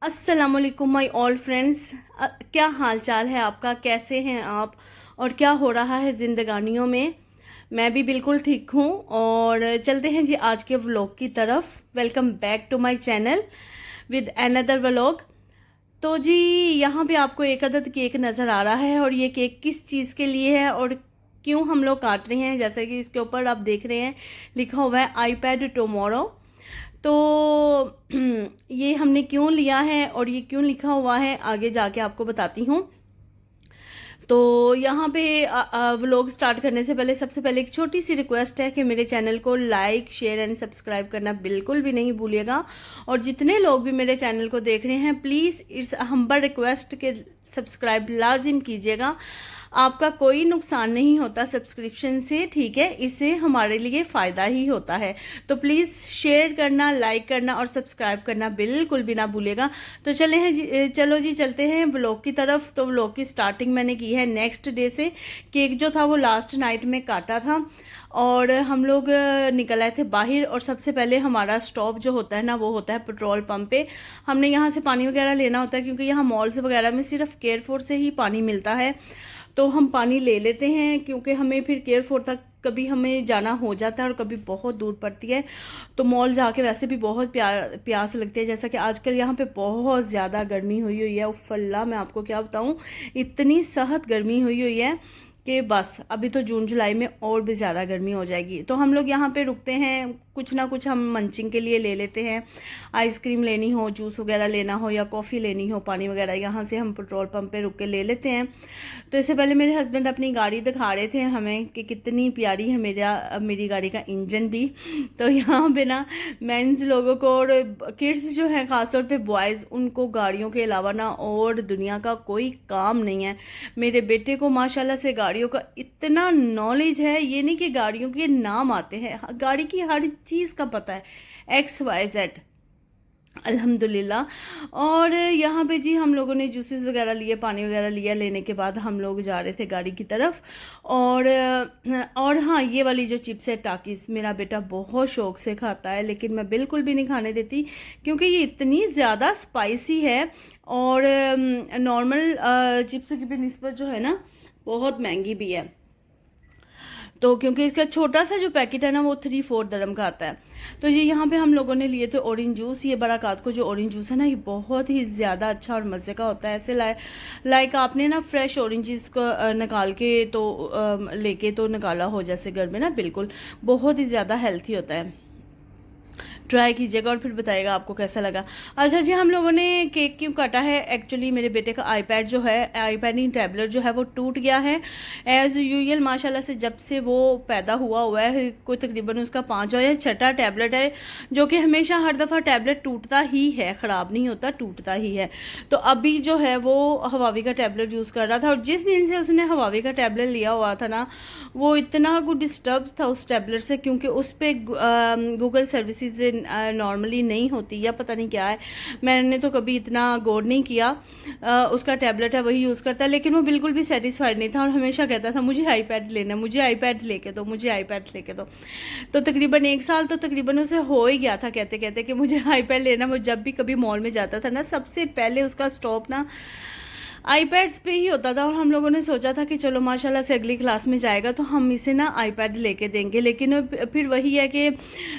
अस्सलामुअलैकुम my all friends. क्या हाल चाल है आपका, कैसे हैं आप और क्या हो रहा है ज़िंदगानियों में। मैं भी बिल्कुल ठीक हूँ और चलते हैं जी आज के व्लॉग की तरफ। Welcome back to my channel with another vlog. तो जी यहाँ पे आपको एक अदद केक नज़र आ रहा है और ये केक किस चीज़ के लिए है और क्यों हम लोग काट रहे हैं, जैसे कि इसके ऊपर आप देख रहे हैं लिखा हुआ है आईपैड टुमारो। तो ये हमने क्यों लिया है और ये क्यों लिखा हुआ है आगे जाके आपको बताती हूँ। तो यहाँ पे व्लॉग स्टार्ट करने से पहले सबसे पहले एक छोटी सी रिक्वेस्ट है कि मेरे चैनल को लाइक शेयर एंड सब्सक्राइब करना बिल्कुल भी नहीं भूलिएगा। और जितने लोग भी मेरे चैनल को देख रहे हैं प्लीज़ इट्स हम्बल रिक्वेस्ट के सब्सक्राइब लाजिम कीजिएगा। आपका कोई नुकसान नहीं होता सब्सक्रिप्शन से, ठीक है, इससे हमारे लिए फ़ायदा ही होता है। तो प्लीज़ शेयर करना, लाइक करना और सब्सक्राइब करना बिल्कुल भी ना भूलेगा। तो चलो जी चलते हैं व्लॉग की तरफ। तो व्लॉग की स्टार्टिंग मैंने की है नेक्स्ट डे से। केक जो था वो लास्ट नाइट में काटा था और हम लोग निकल आए थे बाहर। और सबसे पहले हमारा स्टॉप जो होता है ना वो होता है पेट्रोल पंप पे। हमने यहाँ से पानी वगैरह लेना होता है क्योंकि यहाँ मॉल्स वगैरह में सिर्फ केयरफोर से ही पानी मिलता है। तो हम पानी ले लेते हैं क्योंकि हमें फिर केयरफोर तक कभी हमें जाना हो जाता है और कभी बहुत दूर पड़ती है। तो मॉल जाके वैसे भी बहुत प्यास लगती है, जैसा कि आजकल यहाँ पे बहुत ज़्यादा गर्मी हुई है। उफ़ अल्लाह, मैं आपको क्या बताऊँ, इतनी सख्त गर्मी हुई है कि बस अभी तो जून जुलाई में और भी ज़्यादा गर्मी हो जाएगी। तो हम लोग यहाँ पे रुकते हैं, कुछ ना कुछ हम मंचिंग के लिए ले लेते हैं। आइसक्रीम लेनी हो, जूस वगैरह लेना हो या कॉफ़ी लेनी हो, पानी वगैरह, यहाँ से हम पेट्रोल पंप पे रुक के ले लेते हैं। तो इससे पहले मेरे हस्बैंड अपनी गाड़ी दिखा रहे थे हमें कि कितनी प्यारी है मेरी गाड़ी का इंजन भी। तो यहाँ पे ना मेंस लोगों को और किड्स जो है ख़ासतौर पे बॉयज़, उनको गाड़ियों के अलावा ना और दुनिया का कोई काम नहीं है। मेरे बेटे को माशाल्लाह से गाड़ियों का इतना नॉलेज है, ये नहीं कि गाड़ियों के नाम आते हैं, गाड़ी की हर चीज़ का पता है, XYZ अल्हम्दुलिल्लाह। और यहाँ पे जी हम लोगों ने जूसेस वगैरह लिए, पानी वगैरह लिया। लेने के बाद हम लोग जा रहे थे गाड़ी की तरफ। और हाँ, ये वाली जो चिप्स है टाकिस, मेरा बेटा बहुत शौक से खाता है लेकिन मैं बिल्कुल भी नहीं खाने देती क्योंकि ये इतनी ज़्यादा स्पाइसी है और नॉर्मल चिप्स की भी निस्बत जो है ना बहुत महंगी भी है। तो क्योंकि इसका छोटा सा जो पैकेट है ना वो 3-4 दरम का आता है। तो ये यहाँ पे हम लोगों ने लिए थे ऑरेंज जूस। ये बराकात को जो ऑरेंज जूस है ना ये बहुत ही ज़्यादा अच्छा और मज़े का होता है। ऐसे लाइक आपने ना फ्रेश ऑरेंजेस को निकाल के तो लेके तो निकाला हो जैसे घर में ना, बिल्कुल बहुत ही ज़्यादा हेल्थी होता है। ट्राई कीजिएगा और फिर बताइएगा आपको कैसा लगा। अच्छा जी, हम लोगों ने केक क्यों काटा है, एक्चुअली मेरे बेटे का आईपैड जो है, आईपैड नहीं टैबलेट जो है वो टूट गया है एज़ यूजुअल। माशाल्लाह से जब से वो पैदा हुआ है कोई तकरीबन उसका 5वां या 6ठा टैबलेट है, जो कि हमेशा हर दफ़ा टैबलेट टूटता ही है, ख़राब नहीं होता, टूटता ही है। तो अभी जो है वो हवावी का टैबलेट यूज़ कर रहा था और जिस दिन से उसने हवावी का टैबलेट लिया हुआ था ना वो इतना कुछ डिस्टर्ब था उस टैबलेट से, क्योंकि उस पर गूगल सर्विसेज नॉर्मली नहीं होती या पता नहीं क्या है, मैंने तो कभी इतना गौर नहीं किया। उसका टैबलेट है वही यूज़ करता है, लेकिन वो बिल्कुल भी सेटिस्फाइड नहीं था और हमेशा कहता था मुझे आईपैड लेना, मुझे आईपैड लेके दो, मुझे आईपैड लेके दो। तो तकरीबन 1 साल तो तकरीबन उसे हो ही गया था कहते कहते कि मुझे आईपैड लेना। वो जब भी कभी मॉल में जाता था ना सबसे पहले उसका स्टॉप ना आईपैड्स पे ही होता था। और हम लोगों ने सोचा था कि चलो माशाल्लाह से अगली क्लास में जाएगा तो हम इसे ना आईपैड लेके देंगे, लेकिन फिर वही है कि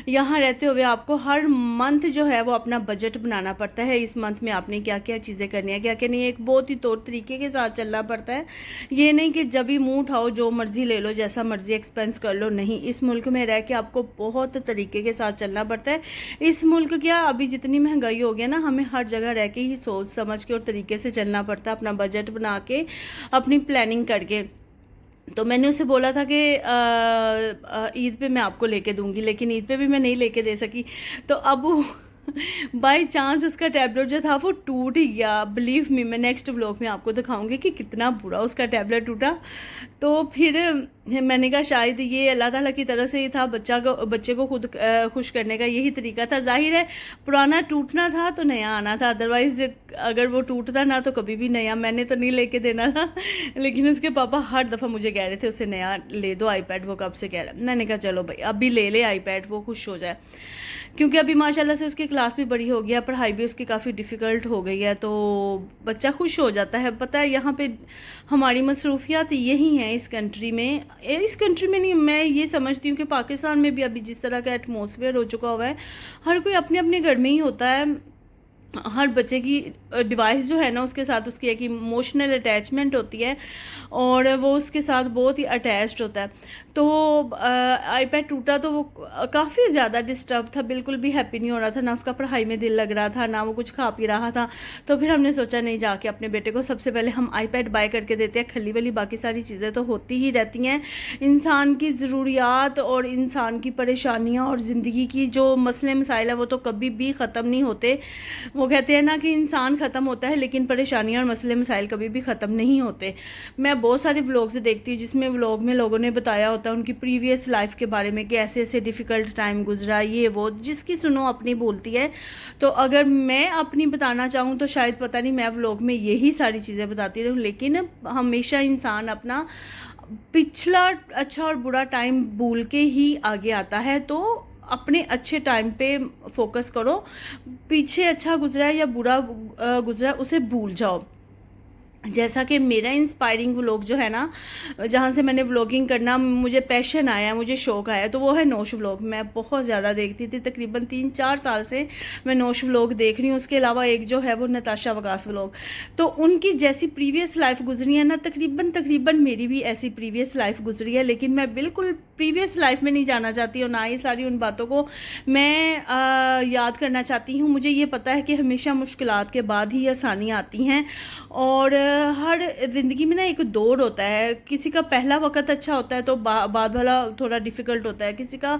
यहाँ रहते हुए आपको हर मंथ जो है वो अपना बजट बनाना पड़ता है। इस मंथ में आपने क्या क्या चीज़ें करनी है, क्या क्या नहीं है, एक बहुत ही तौर तरीके के साथ चलना पड़ता है। ये नहीं कि जब भी मुँह उठाओ जो मर्जी ले लो, जैसा मर्जी एक्सपेंस कर लो, नहीं। इस मुल्क में रह के आपको बहुत तरीके के साथ चलना पड़ता है। इस मुल्क क्या, अभी जितनी महंगाई हो गया ना, हमें हर जगह रह के ही सोच समझ के और तरीके से चलना पड़ता है, अपना बजट बना के, अपनी प्लानिंग करके। तो मैंने उसे बोला था कि ईद पे मैं आपको लेके दूंगी, लेकिन ईद पे भी मैं नहीं लेके दे सकी। तो अब बाई चांस उसका टैबलेट जो था वो टूट ही गया। बिलीव मी, मैं नेक्स्ट व्लॉग में आपको दिखाऊंगी कि कितना बुरा उसका टैबलेट टूटा। तो फिर मैंने कहा शायद ये अल्लाह ताला की तरफ से ही था, बच्चे को खुद खुश करने का यही तरीका था। जाहिर है पुराना टूटना था तो नया आना था, अदरवाइज अगर वो टूटता ना तो कभी भी नया मैंने तो नहीं लेके देना था। लेकिन उसके पापा हर दफ़ा मुझे कह रहे थे उसे नया ले दो आईपैड, वो कब से कह रहा है। मैंने कहा चलो भाई अभी ले ले आईपैड, वो खुश हो जाए। क्योंकि अभी माशाल्लाह से उसकी क्लास भी बड़ी हो गया, पढ़ाई भी उसकी काफ़ी डिफ़िकल्ट हो गई है, तो बच्चा खुश हो जाता है। पता है यहाँ पे हमारी मसरूफियात यही हैं इस कंट्री में, नहीं, मैं ये समझती हूँ कि पाकिस्तान में भी अभी जिस तरह का एटमॉस्फेयर हो चुका हुआ है, हर कोई अपने अपने घर में ही होता है। हर बच्चे की डिवाइस जो है ना उसके साथ उसकी एक इमोशनल अटैचमेंट होती है और वो उसके साथ बहुत ही अटैच्ड होता है। तो आईपैड टूटा तो वो काफ़ी ज़्यादा डिस्टर्ब था, बिल्कुल भी हैप्पी नहीं हो रहा था, ना उसका पढ़ाई में दिल लग रहा था, ना वो कुछ खा पी रहा था। तो फिर हमने सोचा नहीं, जाके अपने बेटे को सबसे पहले हम आईपैड बाय करके देते हैं। खली वली बाकी सारी चीज़ें तो होती ही रहती हैं, इंसान की ज़रूरियात और इंसान की परेशानियाँ और ज़िंदगी की जो मसले मसाइल हैं वो तो कभी भी ख़त्म नहीं होते। वो कहते हैं ना कि इंसान ख़त्म होता है लेकिन परेशानियाँ और मसले मसाइल कभी भी ख़त्म नहीं होते। मैं बहुत सारे व्लॉग्स देखती हूँ जिसमें व्लॉग में लोगों ने बताया होता है उनकी प्रीवियस लाइफ के बारे में कि ऐसे ऐसे डिफ़िकल्ट टाइम गुजरा, ये वो, जिसकी सुनो अपनी बोलती है। तो अगर मैं अपनी बताना चाहूँ तो शायद पता नहीं मैं व्लॉग में यही सारी चीज़ें बताती रहूँ, लेकिन हमेशा इंसान अपना पिछला अच्छा और बुरा टाइम भूल के ही आगे आता है। तो अपने अच्छे टाइम पे फोकस करो, पीछे अच्छा गुजरा है या बुरा गुजरा उसे भूल जाओ। जैसा कि मेरा इंस्पायरिंग व्लॉग जो है ना, जहाँ से मैंने व्लॉगिंग करना मुझे पैशन आया, मुझे शौक़ आया, तो वो है नौश व्लॉग। मैं बहुत ज़्यादा देखती थी, तकरीबन 3-4 साल से मैं नौश व्लॉग देख रही हूँ। उसके अलावा एक जो है वो नताशा वकास व्लॉग। तो उनकी जैसी प्रीवियस लाइफ गुजरी है ना, तकरीबन मेरी भी ऐसी प्रीवियस लाइफ गुजरी है, लेकिन मैं बिल्कुल प्रीवियस लाइफ में नहीं जाना चाहती और ना ही सारी उन बातों को मैं याद करना चाहती हूँ। मुझे ये पता है कि हमेशा मुश्किलात के बाद ही आसानी आती हैं और हर ज़िंदगी में ना एक दौर होता है। किसी का पहला वक्त अच्छा होता है तो बाद वाला थोड़ा डिफ़िकल्ट होता है, किसी का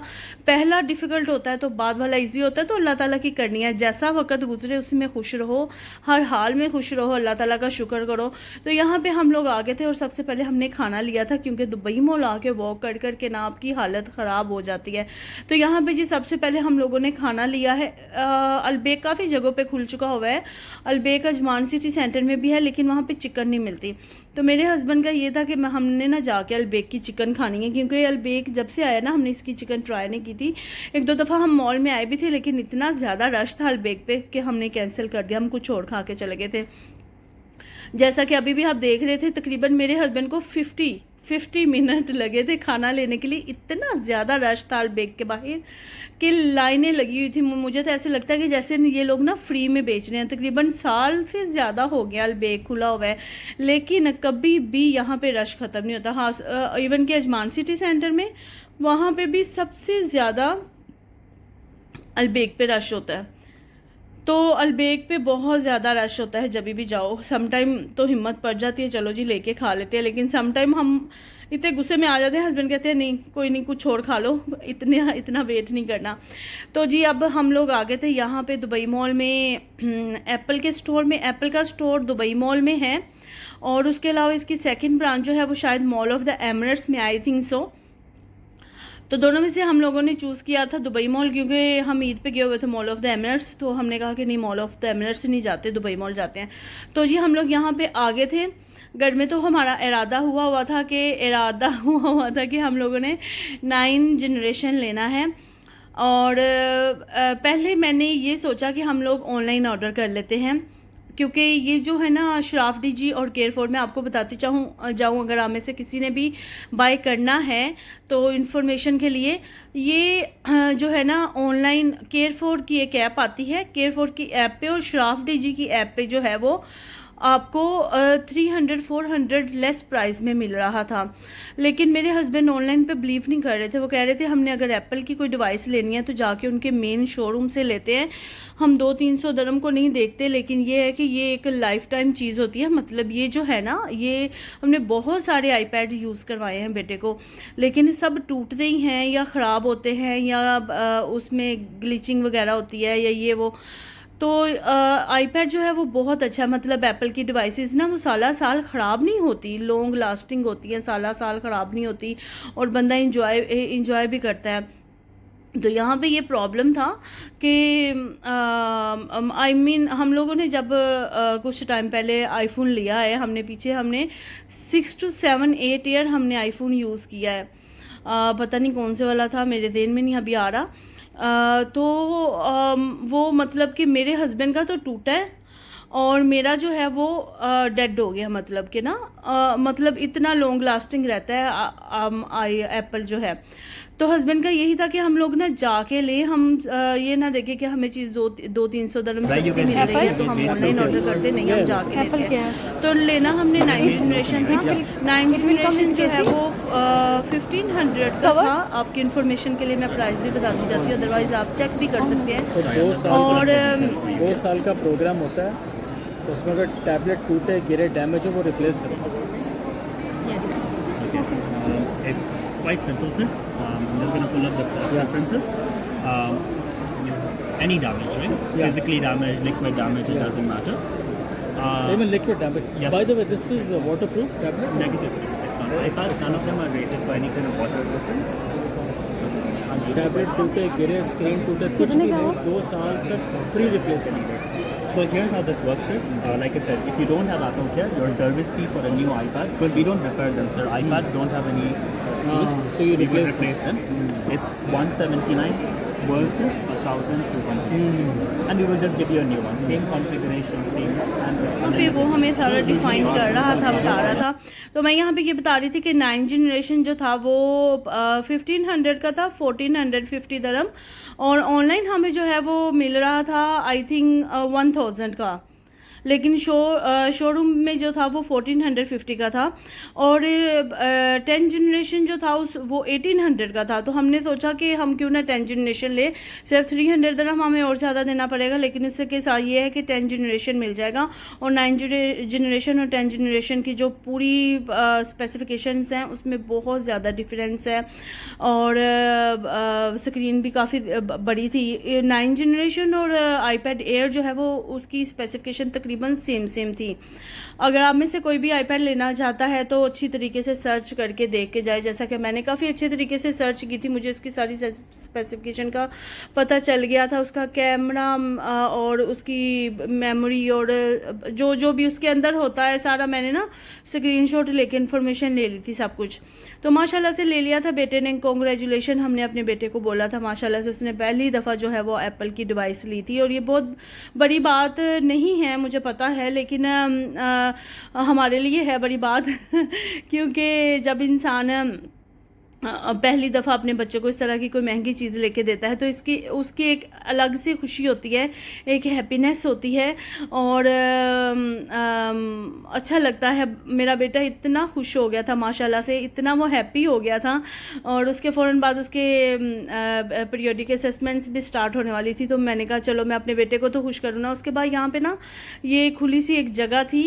पहला डिफ़िकल्ट होता है तो बाद वाला इजी होता है। तो अल्लाह ताला की करनी है, जैसा वक्त गुजरे उसमें खुश रहो, हर हाल में खुश रहो, अल्लाह ताला का शुक्र करो। तो यहाँ पे हम लोग आ गए थे और सबसे पहले हमने खाना लिया था, क्योंकि दुबई मॉल आके वॉक कर कर के ना आपकी हालत ख़राब हो जाती है। तो यहाँ पे जी सबसे पहले हम लोगों ने खाना लिया है। अलबेक काफ़ी जगहों पे खुल चुका हुआ है, अलबेक अजमान सिटी सेंटर में भी है, लेकिन वहाँ पे चिकन नहीं मिलती। तो मेरे हस्बैंड का ये था कि हमने ना जाके अलबेक की चिकन खानी है, क्योंकि अलबेक जब से आया ना हमने इसकी चिकन ट्राई नहीं की थी। 1-2 दफ़ा हम मॉल में आए भी थे, लेकिन इतना ज़्यादा रश था अलबेक पे कि हमने कैंसिल कर दिया, हम कुछ और खा के चले गए थे। जैसा कि अभी भी आप देख रहे थे, तकरीबन मेरे हस्बैंड को 50 मिनट लगे थे खाना लेने के लिए। इतना ज़्यादा रश था अलबेक के बाहर कि लाइनें लगी हुई थी। मुझे तो ऐसे लगता है कि जैसे ये लोग ना फ्री में बेच रहे हैं। तकरीबन साल से ज़्यादा हो गया अलबेक खुला हुआ है, लेकिन कभी भी यहाँ पे रश ख़त्म नहीं होता। हाँ, इवन कि अजमान सिटी सेंटर में वहाँ पे भी सबसे ज़्यादा अलबेक पे रश होता है। तो अलबेक पे बहुत ज़्यादा रश होता है जब भी जाओ। सम टाइम तो हिम्मत पड़ जाती है, चलो जी लेके खा लेते हैं, लेकिन सम टाइम हम इतने गुस्से में आ जाते हैं, हस्बैंड कहते हैं नहीं कोई नहीं, कुछ और खा लो, इतना वेट नहीं करना। तो जी अब हम लोग आ गए थे यहाँ पे दुबई मॉल में, एप्पल के स्टोर में। एप्पल का स्टोर दुबई मॉल में है और उसके अलावा इसकी सेकंड ब्रांच जो है वो शायद मॉल ऑफ द एमिरेट्स में, आई थिंक सो। तो दोनों में से हम लोगों ने चूज़ किया था दुबई मॉल, क्योंकि हम ईद पे गए हुए थे मॉल ऑफ द एमिरेट्स। तो हमने कहा कि नहीं, मॉल ऑफ द एमिरेट्स नहीं जाते, दुबई मॉल जाते हैं। तो जी हम लोग यहाँ पे आ गए थे। घर में तो हमारा इरादा हुआ था कि हम लोगों ने 9 जनरेशन लेना है। और पहले मैंने ये सोचा कि हम लोग ऑनलाइन ऑर्डर कर लेते हैं, क्योंकि ये जो है ना शराफडी जी और केयरफोर, मैं आपको बताती जाऊँ अगर आप में से किसी ने भी बाय करना है तो इन्फॉर्मेशन के लिए, ये जो है ना ऑनलाइन केयरफोर की एक ऐप आती है, केयरफोर की ऐप पे और शराफडी जी की ऐप पे जो है वो आपको 300-400 लेस प्राइस में मिल रहा था। लेकिन मेरे हस्बैंड ऑनलाइन पे बिलीव नहीं कर रहे थे। वो कह रहे थे हमने अगर एप्पल की कोई डिवाइस लेनी है तो जाके उनके मेन शोरूम से लेते हैं, हम 200-300 दरम को नहीं देखते। लेकिन ये है कि ये एक लाइफ टाइम चीज़ होती है। मतलब ये जो है ना, ये हमने बहुत सारे आईपैड यूज़ करवाए हैं बेटे को, लेकिन सब टूटते ही हैं या ख़राब होते हैं या उसमें ग्लिचिंग वगैरह होती है या ये वो। तो आईपैड जो है वो बहुत अच्छा, मतलब एप्पल की डिवाइसेस ना वो साल ख़राब नहीं होती, लॉन्ग लास्टिंग होती है, साल ख़राब नहीं होती और बंदा इंजॉय भी करता है। तो यहाँ पे ये प्रॉब्लम था कि हम लोगों ने जब कुछ टाइम पहले आईफोन लिया है, हमने 6 to 7 8 ईयर हमने आईफोन यूज़ किया है। पता नहीं कौन से वाला था, मेरे ध्यान में नहीं अभी आ रहा। तो वो मतलब कि मेरे हस्बैंड का तो टूटा है और मेरा जो है वो डेड हो गया, मतलब कि ना मतलब इतना लॉन्ग लास्टिंग रहता है आई एप्पल जो है। तो हस्बैंड का यही था कि हम लोग ना जाके ले, हम ये ना देखें कि हमें चीज़ 200-300 दरम सस्ती मिल रही है तो हम ऑनलाइन ऑर्डर करते नहीं, हम जाके लेते हैं। तो लेना हमने 9th जनरेशन था। 9th जनरेशन जो है वो 1500 का था। आपकी इन्फॉर्मेशन के लिए मैं प्राइस भी बताती जाती हूँ, अदरवाइज़ आप चेक भी कर सकते हैं। और 2 साल का प्रोग्राम होता है, उसमें अगर टैबलेट टूटे गिरे डैमेज हो वो रिप्लेस करेंगे। It's quite simple, sir. I'm just going to pull up the cost references. Any damage, right? Yeah. Physically damage, liquid damage, it doesn't matter. Even liquid damage. Yes. By the way, this is a waterproof tablet. Negative, sir. It's not. iPads, none of them are rated for any kind of water resistance. Tablet टूटे गिरे screen टूटे कुछ भी नहीं, 2 साल तक free replacement है। So here's how this works, sir. Like I said, if you don't have Apple Care, your service fee for a new iPad, well, we don't repair them, sir. iPads don't have any screws. So you we will replace replace them. It's 179 versus 1,200, and we will just give you a new one. Same configuration, same. यहाँ पे वो हमें सारा define कर रहा था, बता रहा था। तो मैं यहाँ पे ये बता रही थी कि 9th जनरेशन जो था वो 1500 का था, 1450 दरम, और ऑनलाइन हमें जो है वो मिल रहा था आई थिंक 1000 का, लेकिन शोरूम में जो था वो 1450 का था। और 10th जनरेशन जो था वो 1800 का था। तो हमने सोचा कि हम क्यों ना 10th जनरेशन ले, सिर्फ 300 दरम हमें और ज़्यादा देना पड़ेगा, लेकिन इससे के साथ ये है कि 10th जनरेशन मिल जाएगा। और 9th जनरेशन और 10th जनरेशन की जो पूरी स्पेसिफिकेशंस हैं उसमें बहुत ज़्यादा डिफरेंस है, और स्क्रीन भी काफ़ी बड़ी थी। 9th जनरेशन और iPad Air जो है वो उसकी स्पेसिफिकेशन तकरीबन सेम थी। अगर आप में से कोई भी iPad लेना चाहता है तो अच्छी तरीके से सर्च करके देख के जाए, जैसा कि मैंने काफ़ी अच्छे तरीके से सर्च की थी, मुझे इसकी सारी स्पेसिफिकेशन का पता चल गया था, उसका कैमरा और उसकी मेमोरी और जो भी उसके अंदर होता है सारा मैंने ना स्क्रीनशॉट लेके इन्फॉर्मेशन ले ली थी सब कुछ। तो माशाल्लाह से ले लिया था बेटे ने, कॉन्ग्रेचुलेशन हमने अपने बेटे को बोला था, माशाल्लाह से उसने पहली दफ़ा जो है वो एप्पल की डिवाइस ली थी। और ये बहुत बड़ी बात नहीं है मुझे पता है, लेकिन हमारे लिए है बड़ी बात क्योंकि जब इंसान पहली दफ़ा अपने बच्चे को इस तरह की कोई महंगी चीज़ लेके देता है तो उसकी एक अलग सी खुशी होती है, एक हैप्पीनेस होती है, और अच्छा लगता है। मेरा बेटा इतना खुश हो गया था माशाल्लाह से, इतना वो हैप्पी हो गया था। और उसके फ़ौरन बाद उसके पीरियोडिक असेसमेंट्स भी स्टार्ट होने वाली थी, तो मैंने कहा चलो मैं अपने बेटे को तो खुश करूँ ना। उसके बाद यहाँ पे ना ये खुली सी एक जगह थी,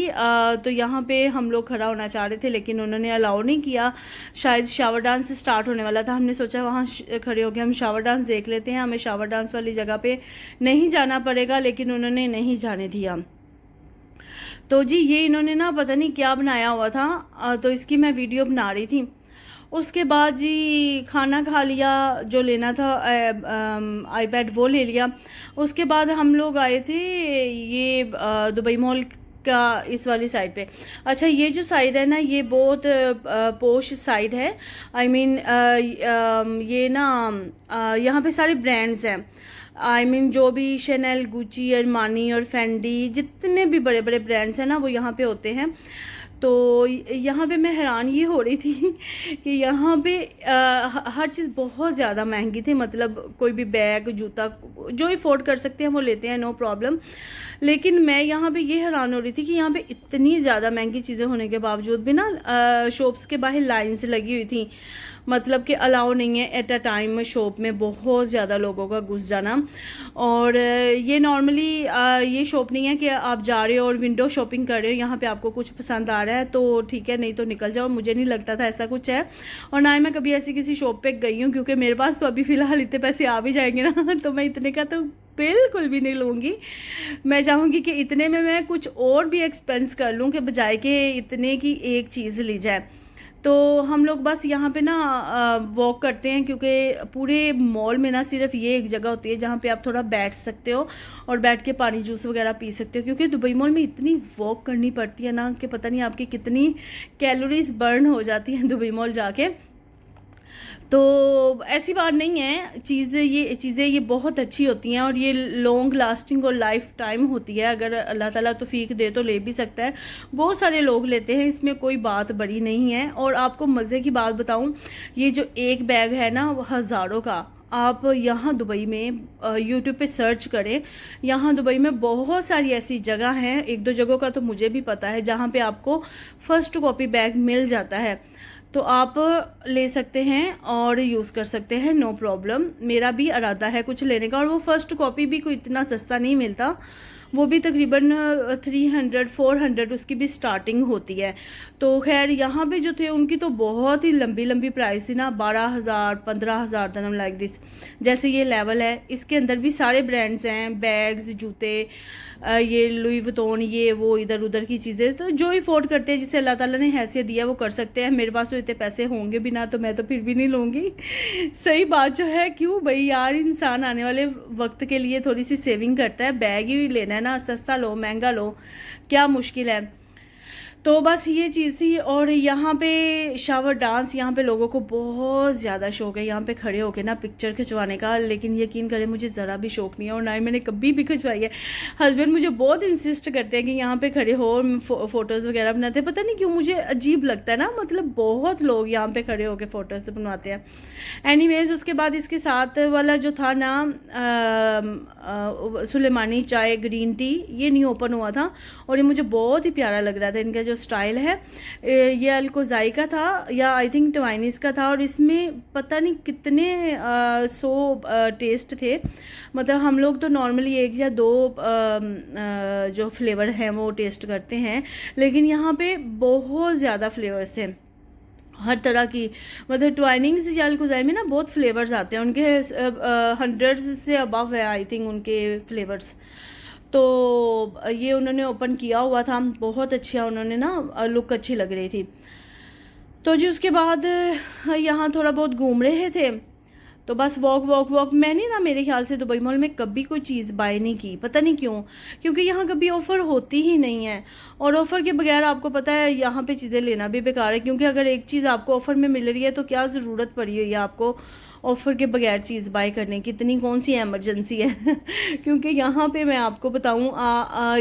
तो यहाँ पे हम लोग खड़ा होना चाह रहे थे लेकिन उन्होंने अलाउ नहीं किया। शायद शावर डांस स्टार्ट होने वाला था, हमने सोचा वहाँ खड़े हो गए हम शावर डांस देख लेते हैं, हमें शावर डांस वाली जगह पे नहीं जाना पड़ेगा, लेकिन उन्होंने नहीं जाने दिया। तो जी ये इन्होंने ना पता नहीं क्या बनाया हुआ था, तो इसकी मैं वीडियो बना रही थी। उसके बाद जी खाना खा लिया, जो लेना था iPad वो ले लिया। उसके बाद हम लोग आए थे ये दुबई मॉल का इस वाली साइड पे। अच्छा ये जो साइड है ना ये बहुत पोश साइड है, आई मीन ये ना यहाँ पे सारे ब्रांड्स हैं, आई मीन जो भी शैनल, गुची, अरमानी और फेंडी, जितने भी बड़े बड़े ब्रांड्स हैं ना वो यहाँ पे होते हैं। तो यहाँ पे मैं हैरान ये हो रही थी कि यहाँ पे हर चीज़ बहुत ज़्यादा महंगी थी, मतलब कोई भी बैग, जूता जो अफोर्ड कर सकते हैं वो लेते हैं, नो प्रॉब्लम। लेकिन मैं यहाँ पे ये हैरान हो रही थी कि यहाँ पे इतनी ज़्यादा महंगी चीज़ें होने के बावजूद भी ना शॉप्स के बाहर लाइन्स लगी हुई थी, मतलब कि अलाउ नहीं है एट अ टाइम शॉप में बहुत ज़्यादा लोगों का घुस जाना। और ये नॉर्मली ये शॉप नहीं है कि आप जा रहे हो और विंडो शॉपिंग कर रहे हो, यहाँ पे आपको कुछ पसंद आ रहा है तो ठीक है, नहीं तो निकल जाओ। मुझे नहीं लगता था ऐसा कुछ है, और ना ही मैं कभी ऐसी किसी शॉप पे गई हूँ, क्योंकि मेरे पास तो अभी फ़िलहाल इतने पैसे आ भी जाएंगे ना तो मैं इतने का तो बिल्कुल भी नहीं लूँगी। मैं चाहूँगी कि इतने में मैं कुछ और भी एक्सपेंस कर लूँ कि बजाय कि इतने की एक चीज़ ली जाए। तो हम लोग बस यहाँ पे ना वॉक करते हैं, क्योंकि पूरे मॉल में ना सिर्फ ये एक जगह होती है जहाँ पे आप थोड़ा बैठ सकते हो और बैठ के पानी जूस वगैरह पी सकते हो, क्योंकि दुबई मॉल में इतनी वॉक करनी पड़ती है ना कि पता नहीं आपकी कितनी कैलोरीज बर्न हो जाती हैं दुबई मॉल जाके। तो ऐसी बात नहीं है, चीज़ें ये बहुत अच्छी होती हैं और ये लॉन्ग लास्टिंग और लाइफ टाइम होती है। अगर अल्लाह ताला तौफीक दे तो ले भी सकता है, बहुत सारे लोग लेते हैं, इसमें कोई बात बड़ी नहीं है। और आपको मज़े की बात बताऊं, ये जो एक बैग है ना हज़ारों का, आप यहाँ दुबई में यूट्यूब पे सर्च करें, यहाँ दुबई में बहुत सारी ऐसी जगह हैं, एक दो जगहों का तो मुझे भी पता है, जहाँ पे आपको फ़र्स्ट कॉपी बैग मिल जाता है, तो आप ले सकते हैं और यूज़ कर सकते हैं, नो प्रॉब्लम। मेरा भी इरादा है कुछ लेने का, और वो फ़र्स्ट कॉपी भी कोई इतना सस्ता नहीं मिलता, वो भी तकरीबन 300-400 उसकी भी स्टार्टिंग होती है। तो खैर यहाँ पे जो थे उनकी तो बहुत ही लंबी लंबी प्राइस थी ना, 12,000 15,000 दरम लाइक दिस। जैसे ये लेवल है, इसके अंदर भी सारे ब्रांड्स हैं, बैग्स, जूते, ये लुई वुइटन, ये वो इधर उधर की चीज़ें। तो जो अफोर्ड करते हैं, जिसे अल्लाह ताला ने हैसियत दिया, वो कर सकते हैं। मेरे पास तो इतने पैसे होंगे भी ना, तो मैं तो फिर भी नहीं लूँगी। सही बात जो है, क्यों भाई यार, इंसान आने वाले वक्त के लिए थोड़ी सी सेविंग करता है। बैग ही लेना है ना, सस्ता लो महंगा लो, क्या मुश्किल है। तो बस ये चीज़ थी। और यहाँ पे शावर डांस, यहाँ पे लोगों को बहुत ज़्यादा शौक है यहाँ पे खड़े होके ना पिक्चर खिंचवाने का, लेकिन यकीन करें मुझे ज़रा भी शौक नहीं है और ना ही मैंने कभी भी खिंचवाई है। हस्बैंड मुझे बहुत इंसिस्ट करते हैं कि यहाँ पे खड़े हो और फ़ोटोज़ वगैरह बनाते हैं, पता नहीं क्यों मुझे अजीब लगता है ना, मतलब बहुत लोग यहाँ पे खड़े होके फ़ोटोज़ बनवाते हैं। एनीवेज, उसके बाद इसके साथ वाला जो था ना सुलेमानी चाय ग्रीन टी, ये नहीं ओपन हुआ था और ये मुझे बहुत ही प्यारा लग रहा था। इनका जो स्टाइल है, ये अलकोज़ाई का था या आई थिंक ट्वाइनिस का था, और इसमें पता नहीं कितने 100 टेस्ट थे। मतलब हम लोग तो नॉर्मली 1 या 2 जो फ्लेवर हैं वो टेस्ट करते हैं, लेकिन यहाँ पे बहुत ज़्यादा फ्लेवर्स थे हर तरह की। मतलब ट्वाइनिंग्स या अलकोज़ाई में ना बहुत फ्लेवर्स आते हैं उनके, 100 से अबव है आई थिंक उनके फ्लेवर्स। तो ये उन्होंने ओपन किया हुआ था, बहुत अच्छा उन्होंने ना लुक अच्छी लग रही थी। तो जी उसके बाद यहाँ थोड़ा बहुत घूम रहे थे, तो बस वॉक मैंने ना मेरे ख्याल से दुबई मॉल में कभी कोई चीज़ बाय नहीं की, पता नहीं क्यों, क्योंकि यहाँ कभी ऑफ़र होती ही नहीं है। और ऑफ़र के बगैर आपको पता है यहाँ पे चीज़ें लेना भी बेकार है, क्योंकि अगर एक चीज़ आपको ऑफ़र में मिल रही है तो क्या ज़रूरत पड़ी हुई है आपको ऑफ़र के बगैर चीज़ बाय करने की, इतनी कौन सी एमरजेंसी है। क्योंकि यहाँ पे मैं आपको बताऊँ,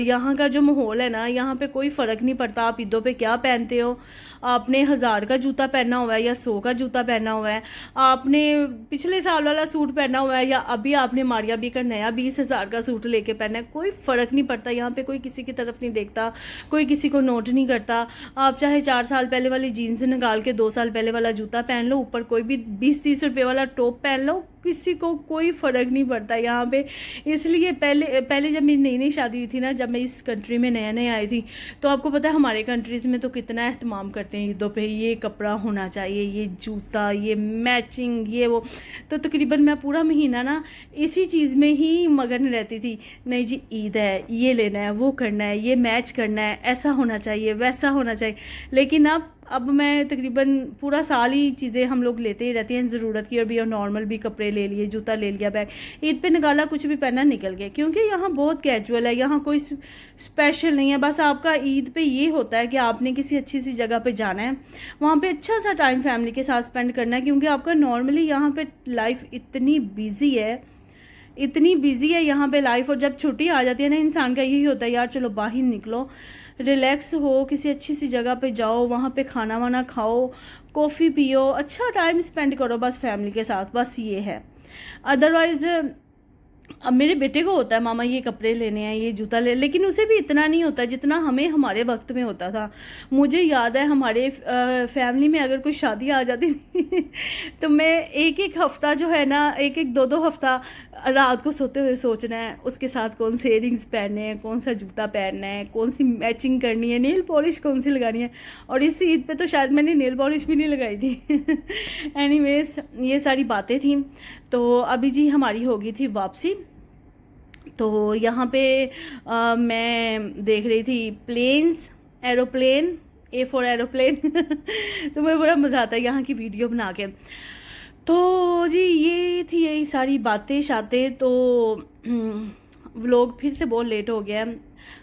यहाँ का जो माहौल है ना, यहाँ पे कोई फ़र्क नहीं पड़ता आप ईदों पे क्या पहनते हो। आपने 1000 का जूता पहना हुआ है या 100 का जूता पहना हुआ है, आपने पिछले साल वाला सूट पहना हुआ है या अभी आपने मारिया बी का नया 20,000 का सूट लेके पहना है, कोई फ़र्क नहीं पड़ता। यहाँ पे कोई किसी की तरफ नहीं देखता, कोई किसी को नोट नहीं करता। आप चाहे 4 साल पहले वाली जीन्स निकाल के 2 साल पहले वाला जूता पहन लो, ऊपर कोई भी 20-30 रुपये वाला टॉप पहन लो, किसी को कोई फ़र्क नहीं पड़ता यहाँ पे। इसलिए पहले जब मेरी नई नई शादी हुई थी ना, जब मैं इस कंट्री में नए आई थी, तो आपको पता है हमारे कंट्रीज़ में तो कितना एहतमाम करते हैं ईदों पे, ये कपड़ा होना चाहिए, ये जूता, ये मैचिंग, ये वो। तो तकरीबन मैं पूरा महीना ना इसी चीज़ में ही मगन रहती थी। नहीं जी ईद है, ये लेना है, वो करना है, ये मैच करना है, ऐसा होना चाहिए, वैसा होना चाहिए। लेकिन अब मैं तकरीबन पूरा साल ही चीज़ें हम लोग लेते ही रहते हैं ज़रूरत की, और भी और नॉर्मल भी कपड़े ले लिए, जूता ले लिया, बैग ईद पे निकाला, कुछ भी पहना निकल गया। क्योंकि यहाँ बहुत कैजुअल है, यहाँ कोई स्पेशल नहीं है। बस आपका ईद पे ये होता है कि आपने किसी अच्छी सी जगह पे जाना है, वहाँ पे अच्छा सा टाइम फैमिली के साथ स्पेंड करना है, क्योंकि आपका नॉर्मली यहाँ पे लाइफ इतनी बिजी है यहाँ पे लाइफ। और जब छुट्टी आ जाती है ना, इंसान का यही होता है यार चलो बाहर निकलो, रिलैक्स हो, किसी अच्छी सी जगह पे जाओ, वहाँ पे खाना वाना खाओ, कॉफ़ी पियो, अच्छा टाइम स्पेंड करो बस फैमिली के साथ, बस ये है। अदरवाइज़ अब मेरे बेटे को होता है मामा ये कपड़े लेने हैं, ये जूता ले, लेकिन उसे भी इतना नहीं होता जितना हमें हमारे वक्त में होता था। मुझे याद है हमारे फैमिली में अगर कोई शादी आ जाती थी तो मैं एक हफ्ता जो है ना, 1-2 हफ्ता रात को सोते हुए सोचना है उसके साथ कौन से इयरिंग्स पहनने हैं, कौन सा जूता पहनना है, कौन सी मैचिंग करनी है, नेल पॉलिश कौन सी लगानी है। और इस ईद पे तो शायद मैंने नेल पॉलिश भी नहीं लगाई थी। एनीवेज ये सारी बातें थी। तो अभी जी हमारी हो गई थी वापसी। तो यहाँ पे मैं देख रही थी planes, aeroplane, A for aeroplane. तो मुझे बड़ा मज़ा आता है यहाँ की वीडियो बना के। तो जी ये थी यही सारी बातें शातें। तो व्लॉग फिर से बहुत लेट हो गया।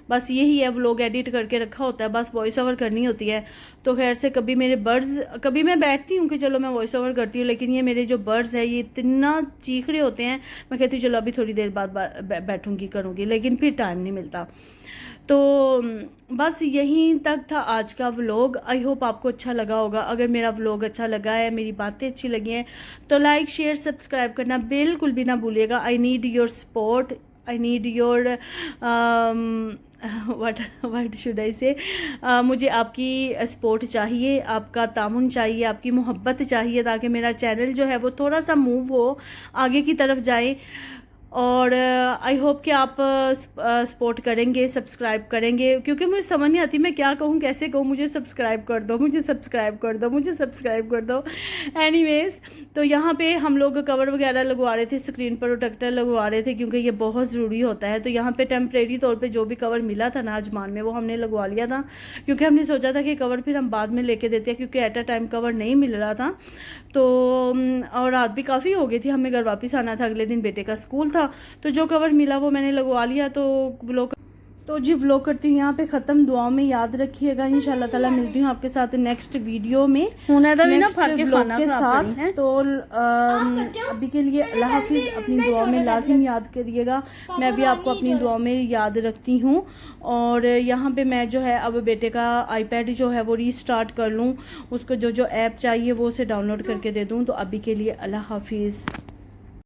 बस यही है, व्लॉग एडिट करके रखा होता है, बस वॉइस ओवर करनी होती है। तो खैर से कभी मेरे बर्ड्स, कभी मैं बैठती हूँ कि चलो मैं वॉइस ओवर करती हूँ, लेकिन ये मेरे जो बर्ड्स है ये इतना चीख रहे होते हैं, मैं कहती हूँ चलो अभी थोड़ी देर बाद बैठूंगी करूँगी, लेकिन फिर टाइम नहीं मिलता। तो बस यहीं तक था आज का व्लॉग। आई होप आपको अच्छा लगा होगा। अगर मेरा व्लॉग अच्छा लगा है, मेरी बातें अच्छी लगी हैं, तो लाइक शेयर सब्सक्राइब करना बिल्कुल भी ना भूलिएगा। I need your support, I need your what should I से, मुझे आपकी सपोर्ट चाहिए, आपका तामुन चाहिए, आपकी मोहब्बत चाहिए, ताकि मेरा चैनल जो है वो थोड़ा सा मूव हो, आगे की तरफ जाए। और आई होप कि आप सपोर्ट करेंगे, सब्सक्राइब करेंगे, क्योंकि मुझे समझ नहीं आती मैं क्या कहूँ, कैसे कहूँ, मुझे सब्सक्राइब कर दो, मुझे सब्सक्राइब कर दो, मुझे सब्सक्राइब कर दो। एनीवेज, तो यहाँ पे हम लोग कवर वगैरह लगवा रहे थे, स्क्रीन प्रोटेक्टर लगवा रहे थे, क्योंकि ये बहुत ज़रूरी होता है। तो यहाँ पे टेम्परेरी तौर पे जो भी कवर मिला था ना अजमान में, वो हमने लगवा लिया था, क्योंकि हमने सोचा था कि कवर फिर हम बाद में लेके देते हैं, क्योंकि एट अ टाइम कवर नहीं मिल रहा था। तो और रात भी काफ़ी हो गई थी, हमें घर वापस आना था, अगले दिन बेटे का स्कूल था। तो जो कवर मिला वो मैंने लगवा लिया। तो व्लॉग करती हूँ यहाँ पे ख़त्म। दुआओं में याद रखिएगा। इंशाल्लाह ताला मिलती हूँ आपके साथ नेक्स्ट वीडियो में, नेक्स्ट व्लॉग के साथ। तो अभी के लिए अल्लाह हाफिज़। अपनी दुआओं में लाजिम याद करिएगा, मैं भी आपको अपनी दुआओं में याद रखती हूँ। और यहाँ पे मैं जो है अब बेटे का आईपैड जो है वो रीस्टार्ट कर लूँ, उसको जो जो ऐप चाहिए वो उसे डाउनलोड करके दे दूँ। तो अभी के लिए अल्लाह हाफिज़।